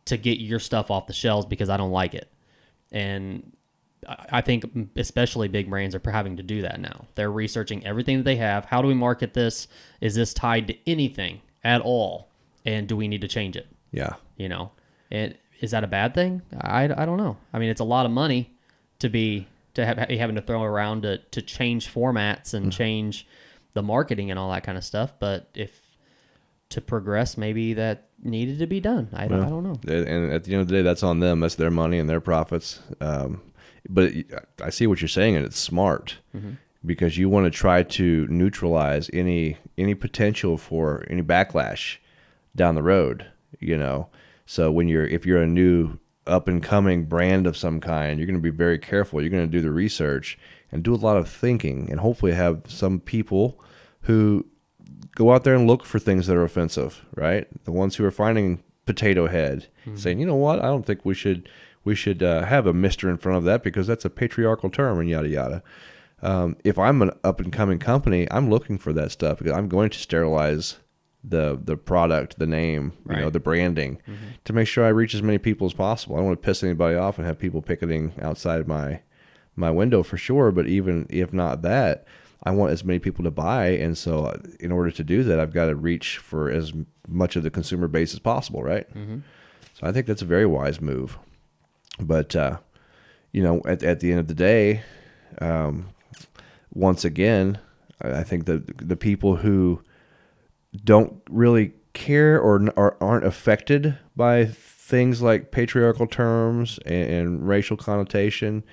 to get your stuff off the shelves because I don't like it. And I think especially big brands are having to do that now. They're researching everything that they have. How do we market this? Is this tied to anything at all? And do we need to change it? Yeah. And is that a bad thing? I don't know. I mean, it's a lot of money having to throw around to change formats and change the marketing and all that kind of stuff. But if to progress, maybe that needed to be done. I don't know. And at the end of the day, that's on them. That's their money and their profits. But I see what you're saying, and it's smart because you want to try to neutralize any potential for any backlash down the road. So if you're a new up and coming brand of some kind, you're going to be very careful. You're going to do the research and do a lot of thinking, and hopefully have some people who go out there and look for things that are offensive, right? The ones who are finding potato head, saying, you know what, I don't think we should have a Mister in front of that because that's a patriarchal term and yada yada. If I'm an up and coming company, I'm looking for that stuff because I'm going to sterilize the product, the name, right. The branding, to make sure I reach as many people as possible. I don't want to piss anybody off and have people picketing outside my window for sure. But even if not that, I want as many people to buy. And so in order to do that, I've got to reach for as much of the consumer base as possible. Right. So I think that's a very wise move. But, at the end of the day, once again, I think that the people who don't really care or aren't affected by things like patriarchal terms and racial connotation,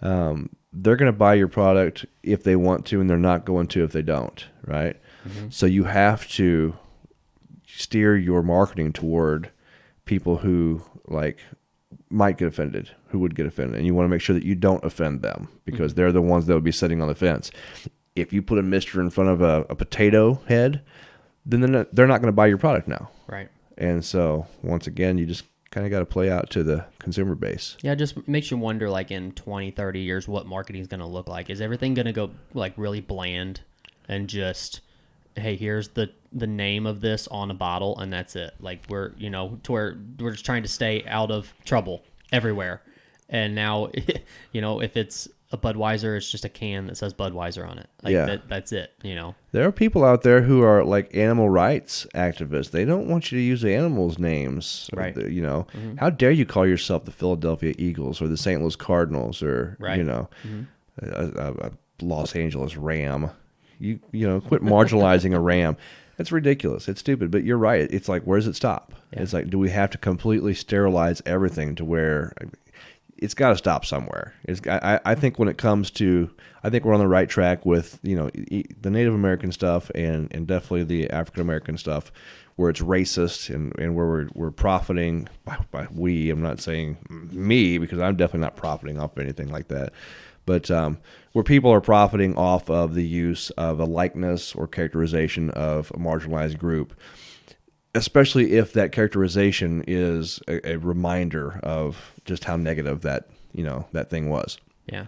they're going to buy your product if they want to, and they're not going to if they don't, right? So you have to steer your marketing toward people who might get offended, who would get offended, and you want to make sure that you don't offend them because they're the ones that would be sitting on the fence. If you put a Mister in front of a potato head, then they're not going to buy your product now. Right. And so once again, you just kind of got to play out to the consumer base. Yeah, it just makes you wonder, in 20, 30 years, what marketing is going to look like. Is everything going to go really bland and just, hey, here's the name of this on a bottle and that's it? We're, to where we're just trying to stay out of trouble everywhere. And now, if it's a Budweiser, it's just a can that says Budweiser on it. That's it, There are people out there who are animal rights activists. They don't want you to use the animals' names. Right. How dare you call yourself the Philadelphia Eagles or the St. Louis Cardinals or, a Los Angeles Ram. You quit marginalizing a ram. That's ridiculous. It's stupid. But you're right. It's where does it stop? Yeah. It's do we have to completely sterilize everything to where it's got to stop somewhere? I think when it comes to, I think we're on the right track with the Native American stuff and definitely the African American stuff, where it's racist and where we're profiting by we. I'm not saying me because I'm definitely not profiting off of anything like that. But where people are profiting off of the use of a likeness or characterization of a marginalized group, especially if that characterization is a reminder of just how negative that thing was. Yeah.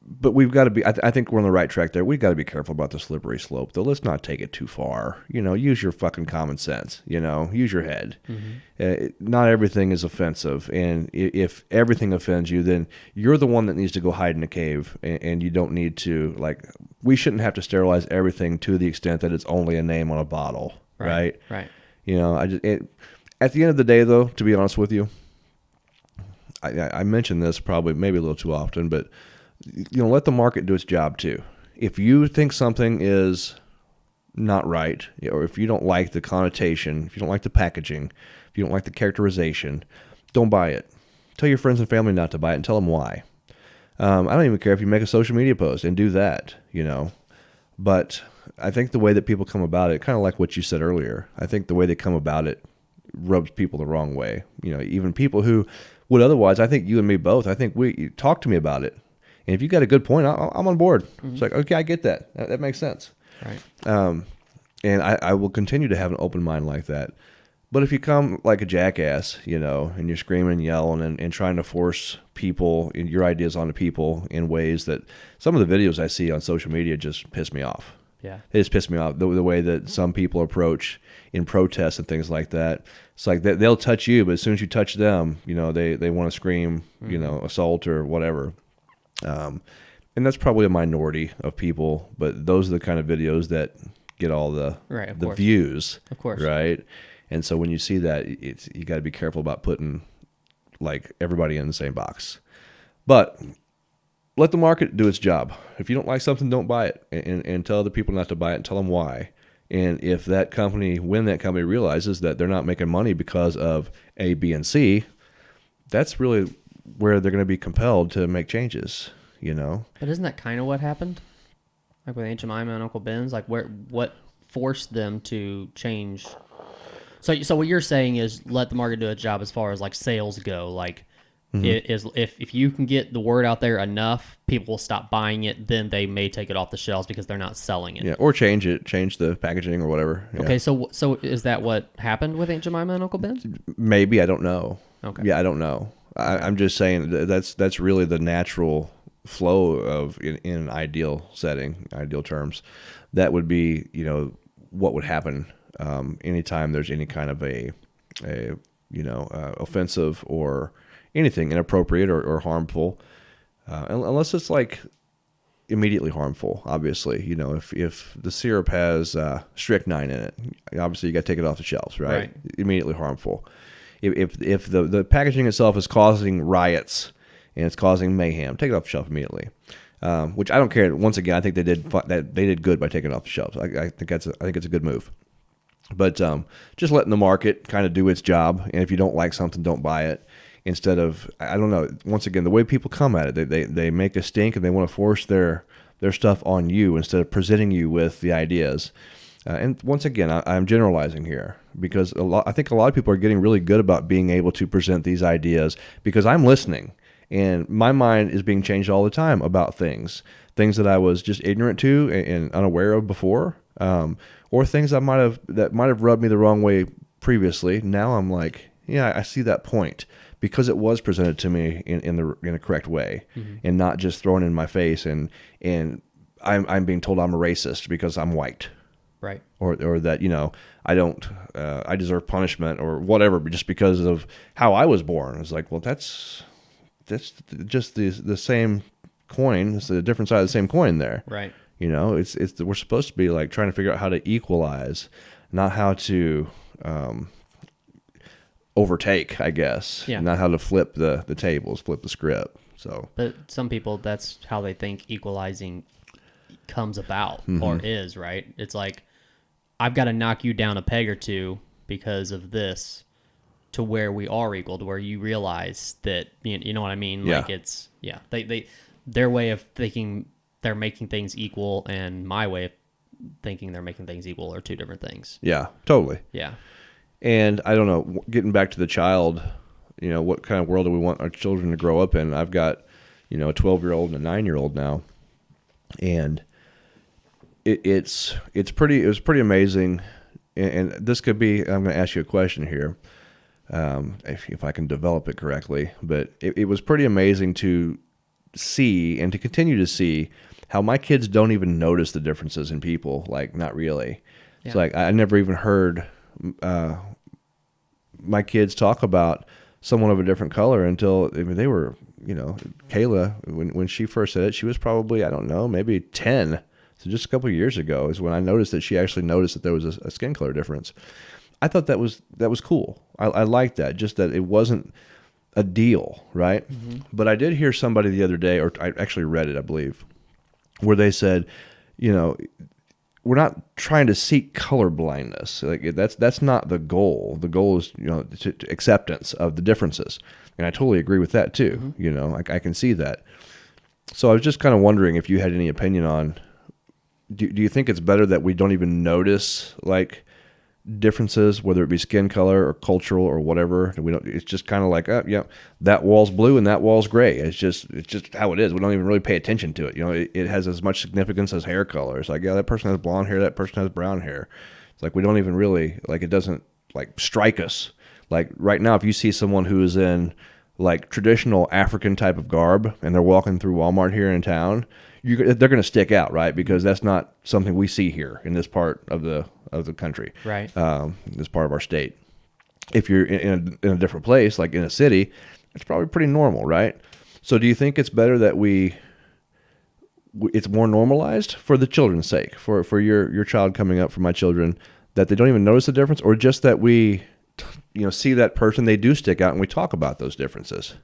But we've got to be. I think we're on the right track there. We've got to be careful about the slippery slope, though. Let's not take it too far. Use your fucking common sense. Use your head. Not everything is offensive, and if everything offends you, then you're the one that needs to go hide in a cave, and you don't need to. We shouldn't have to sterilize everything to the extent that it's only a name on a bottle. Right. Right. At the end of the day, though, to be honest with you, I mention this probably maybe a little too often, but let the market do its job too. If you think something is not right, or if you don't like the connotation, if you don't like the packaging, if you don't like the characterization, don't buy it. Tell your friends and family not to buy it and tell them why. I don't even care if you make a social media post and do that, But I think the way that people come about it, kind of like what you said earlier, I think the way they come about it rubs people the wrong way. Even people who would otherwise, I think you and me both, I think you talk to me about it. And if you got a good point, I'm on board. Mm-hmm. It's like, okay, I get that. That makes sense. Right. And I will continue to have an open mind like that. But if you come like a jackass, and you're screaming and yelling and trying to force people, your ideas onto people in ways that some of the videos I see on social media just piss me off. Yeah. It just pissed me off. The way that some people approach in protests and things like that. It's like they'll touch you, but as soon as you touch them, they want to scream, assault or whatever. And that's probably a minority of people, but those are the kind of videos that get all the views. Of course. Right? And so when you see that, you got to be careful about putting like everybody in the same box. But let the market do its job. If you don't like something, don't buy it, and tell other people not to buy it and tell them why. And if when that company realizes that they're not making money because of A, B, and C, that's really where they're going to be compelled to make changes, But isn't that kind of what happened? Like with Aunt Jemima and Uncle Ben's, like what forced them to change? So what you're saying is let the market do its job as far as like sales go. Like if you can get the word out there enough, people will stop buying it. Then they may take it off the shelves because they're not selling it. Yeah, or change the packaging or whatever. Yeah. Okay, so is that what happened with Aunt Jemima and Uncle Ben's? Maybe, I don't know. Okay. Yeah, I don't know. I'm just saying that's really the natural flow of in ideal setting, ideal terms. That would be what would happen anytime there's any kind of a offensive or anything inappropriate or harmful, unless it's like immediately harmful. Obviously, if the syrup has strychnine in it, obviously you got to take it off the shelves, right? Immediately harmful. If the packaging itself is causing riots and it's causing mayhem, take it off the shelf immediately. Which I don't care. Once again, I think they did good by taking it off the shelves. I think it's a good move. But just letting the market kind of do its job, and if you don't like something, don't buy it. Instead of, I don't know. Once again, the way people come at it, they make a stink and they want to force their stuff on you instead of presenting you with the ideas. And once again, I'm generalizing here because I think a lot of people are getting really good about being able to present these ideas because I'm listening. And my mind is being changed all the time about things that I was just ignorant to and unaware of before, or things that might have rubbed me the wrong way previously. Now I'm like, yeah, I see that point because it was presented to me in the correct way, and not just thrown in my face. And I'm being told I'm a racist because I'm white, right? Or that I deserve punishment or whatever just because of how I was born. It's like, well, that's just the same coin. It's a different side of the same coin there. Right. We're supposed to be like trying to figure out how to equalize, not how to overtake, I guess. Yeah. Not how to flip the tables, flip the script. So. But some people, that's how they think equalizing comes about or is, right? It's like, I've got to knock you down a peg or two because of this, to where we are equal, to where you realize that, you know what I mean? Yeah. Like their way of thinking they're making things equal and my way of thinking they're making things equal are two different things. Yeah, totally. Yeah. And I don't know, getting back to the child, what kind of world do we want our children to grow up in? I've got, a 12-year-old and a 9-year-old now. And it was pretty amazing. And this could be, I'm going to ask you a question here. If I can develop it correctly, but it was pretty amazing to see and to continue to see how my kids don't even notice the differences in people. Like, not really. Yeah. It's like, I never even heard my kids talk about someone of a different color until they were, Kayla, when she first said it, she was probably, I don't know, maybe 10. So just a couple of years ago is when I noticed that she actually noticed that there was a skin color difference. I thought that was cool. I liked that. Just that it wasn't a deal, right? But I did hear somebody the other day, or I actually read it, I believe, where they said, you know, we're not trying to seek color blindness. Like that's not the goal. The goal is, you know, to acceptance of the differences, and I totally agree with that too. You know, I can see that. So I was just kind of wondering if you had any opinion on. Do you think it's better that we don't even notice like differences, whether it be skin color or cultural or whatever? We don't. It's just kind of like, oh, yeah, that wall's blue and that wall's gray. It's just how it is. We don't even really pay attention to it. You know, it has as much significance as hair color. It's like, yeah, that person has blonde hair, that person has brown hair. It's like we don't even really like. It doesn't like strike us. Like right now, if you see someone who is in like traditional African type of garb and they're walking through Walmart here in town, they're going to stick out, right? Because that's not something we see here in this part of the country, Right. This part of our state. If you're in a different place, like in a city, it's probably pretty normal, right? So do you think it's better that it's more normalized for the children's sake, for your child coming up, for my children, that they don't even notice the difference, or just that we, you know, see that person, they do stick out and we talk about those differences?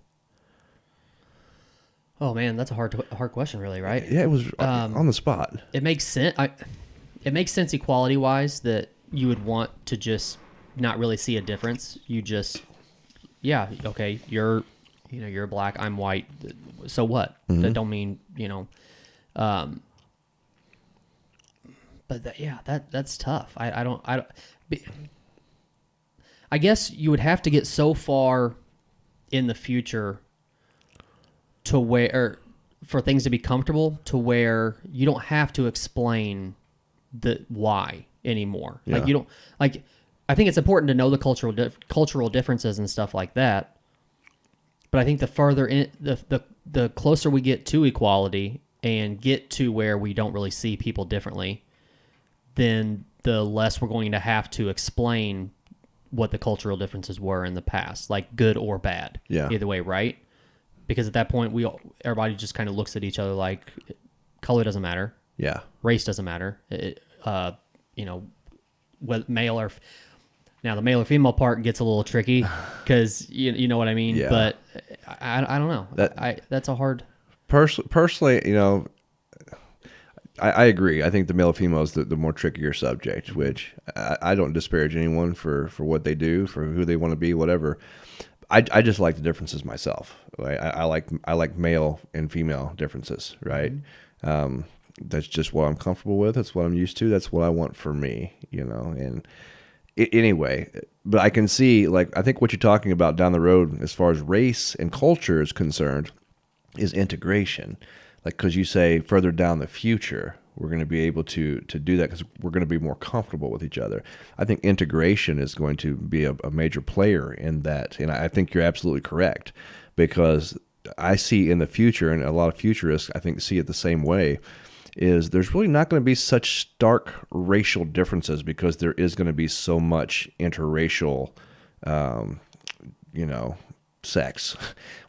Oh man, that's a hard question, really, right? Yeah, it was on the spot. It makes sense. It makes sense equality wise that you would want to just not really see a difference. You just, yeah, okay, you're black, I'm white. So what? That don't mean, you know. But that's tough. I guess you would have to get so far in the future to where, for things to be comfortable, to where you don't have to explain the why anymore. Yeah. Like you don't like. I think it's important to know the cultural differences and stuff like that. But I think the further in the closer we get to equality and get to where we don't really see people differently, then the less we're going to have to explain what the cultural differences were in the past, like good or bad. Yeah. Either way, right? Because at that point, everybody just kind of looks at each other like color doesn't matter. Yeah. Race doesn't matter. You know, whether male or now the male or female part gets a little tricky because you know what I mean. Yeah. But I don't know. That's a hard. Personally, you know, I agree. I think the male female is the more trickier subject, which I don't disparage anyone for what they do, for who they want to be, whatever. I just like the differences myself. Right? I like male and female differences, right? Mm-hmm. That's just what I'm comfortable with. That's what I'm used to. That's what I want for me, you know. And anyway, but I can see, like, I think what you're talking about down the road as far as race and culture is concerned is integration. Like, because you say further down the future, we're going to be able to do that because we're going to be more comfortable with each other. I think integration is going to be a major player in that. And I think you're absolutely correct, because I see in the future, and a lot of futurists, I think, see it the same way, is there's really not going to be such stark racial differences because there is going to be so much interracial, sex.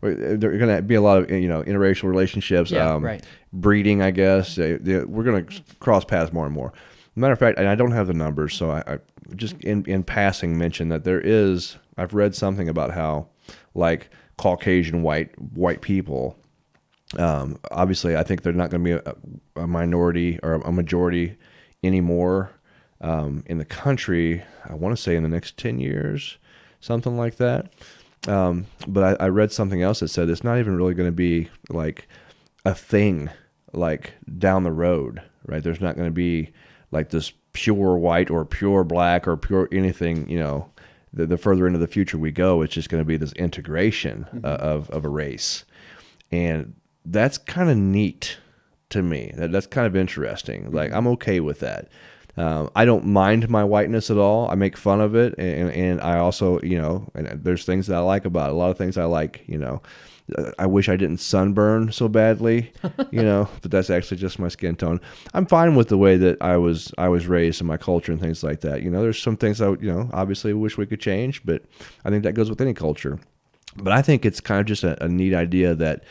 There are going to be a lot of, interracial relationships, Right. breeding, I guess. We're going to cross paths more and more. Matter of fact, and I don't have the numbers, so I just in passing mention that I've read something about how, like, Caucasian white people, obviously, I think they're not going to be a minority or a majority anymore in the country. I want to say in the next 10 years, something like that. But I read something else that said it's not even really going to be like a thing like down the road, right? There's not going to be like this pure white or pure black or pure anything, the further into the future we go, it's just going to be this integration of a race. And that's kind of neat to me. That's kind of interesting. Like, I'm okay with that. I don't mind my whiteness at all. I make fun of it, and I also, and there's things that I like about it. A lot of things I like, I wish I didn't sunburn so badly, but that's actually just my skin tone. I'm fine with the way that I was raised in my culture and things like that. There's some things I, obviously wish we could change, but I think that goes with any culture. But I think it's kind of just a neat idea that,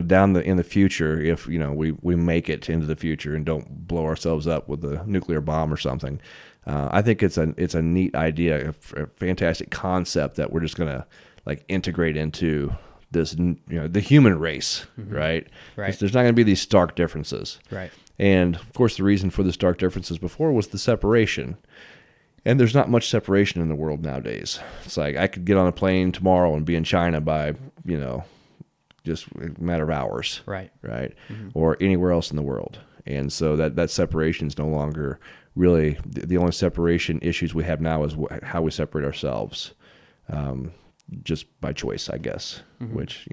down in the future, if we make it into the future and don't blow ourselves up with a nuclear bomb or something, I think it's a neat idea, a fantastic concept that we're just gonna like integrate into this, the human race, right? Right. There's not going to be these stark differences. Right. And of course, the reason for the stark differences before was the separation. And there's not much separation in the world nowadays. It's like I could get on a plane tomorrow and be in China by, just a matter of hours. Right. Right. Or anywhere else in the world. And so that separation is no longer really the only separation issues we have now is how we separate ourselves, just by choice, I guess. Which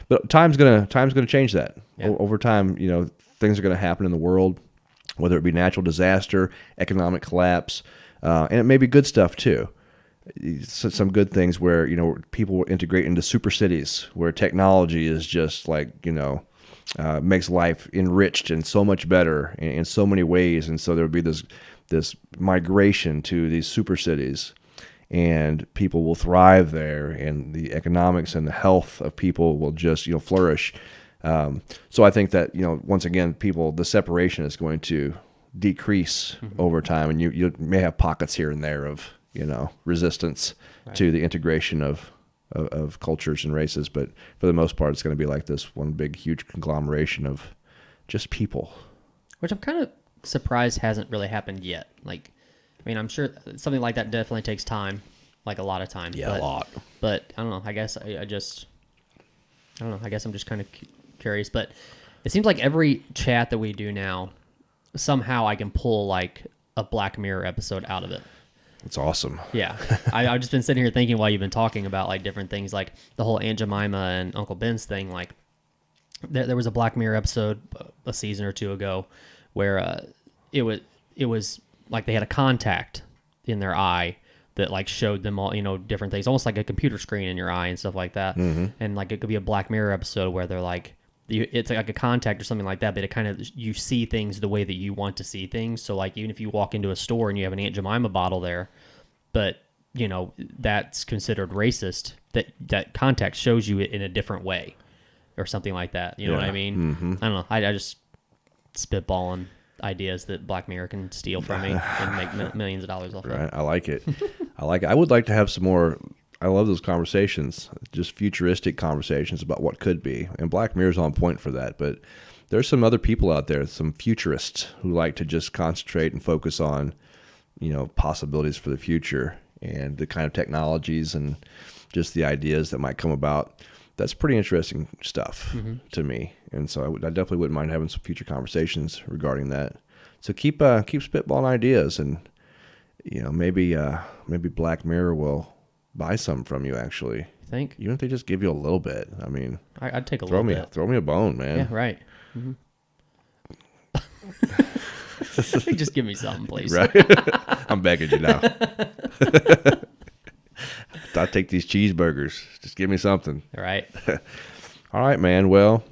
but time's gonna change that. Yeah. Over time. Things are gonna happen in the world, whether it be natural disaster, economic collapse, and it may be good stuff too. Some good things where people will integrate into super cities where technology is just like makes life enriched and so much better in so many ways, and so there would be this migration to these super cities, and people will thrive there, and the economics and the health of people will just flourish. So I think that once again, the separation is going to decrease over time, and you may have pockets here and there of resistance to the integration of cultures and races, but for the most part, it's going to be like this one big, huge conglomeration of just people. Which I'm kind of surprised hasn't really happened yet. Like, I mean, I'm sure something like that definitely takes time, like a lot of time. Yeah, a lot. But I don't know. I guess I don't know. I guess I'm just kind of curious. But it seems like every chat that we do now, somehow I can pull like a Black Mirror episode out of it. It's awesome. Yeah. I've just been sitting here thinking while you've been talking about like different things, like the whole Aunt Jemima and Uncle Ben's thing. Like there was a Black Mirror episode a season or two ago where it was like they had a contact in their eye that like showed them all, different things, almost like a computer screen in your eye and stuff like that. And like it could be a Black Mirror episode where they're like, it's like a contact or something like that, but it kind of, you see things the way that you want to see things. So like, even if you walk into a store and you have an Aunt Jemima bottle there, but that's considered racist, that contact shows you it in a different way or something like that. You know what I mean? I don't know. I just spitballing ideas that Black Mirror can steal from me and make millions of dollars off of. Right. I like it. I would like to have some more. I love those conversations, just futuristic conversations about what could be. And Black Mirror's on point for that. But there's some other people out there, some futurists who like to just concentrate and focus on, possibilities for the future and the kind of technologies and just the ideas that might come about. That's pretty interesting stuff to me. And so I definitely wouldn't mind having some future conversations regarding that. So keep spitballing ideas, and maybe Black Mirror will buy some from you, actually. Think? Even if they just give you a little bit. I mean, I'd take a little bit. Throw me a bone, man. Yeah, right. Just give me something, please. Right? I'm begging you now. I'll take these cheeseburgers. Just give me something. All right. All right, man. Well,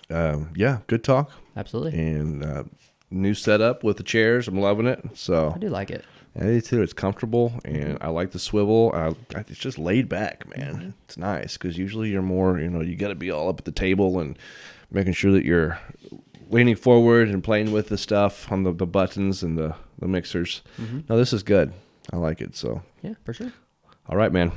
yeah, good talk. Absolutely. And new setup with the chairs. I'm loving it. So I do like it. I do too. It's comfortable, and I like the swivel. It's just laid back, man. It's nice because usually you're more, you got to be all up at the table and making sure that you're leaning forward and playing with the stuff on the buttons and the mixers. No, this is good. I like it. So yeah, for sure. All right, man.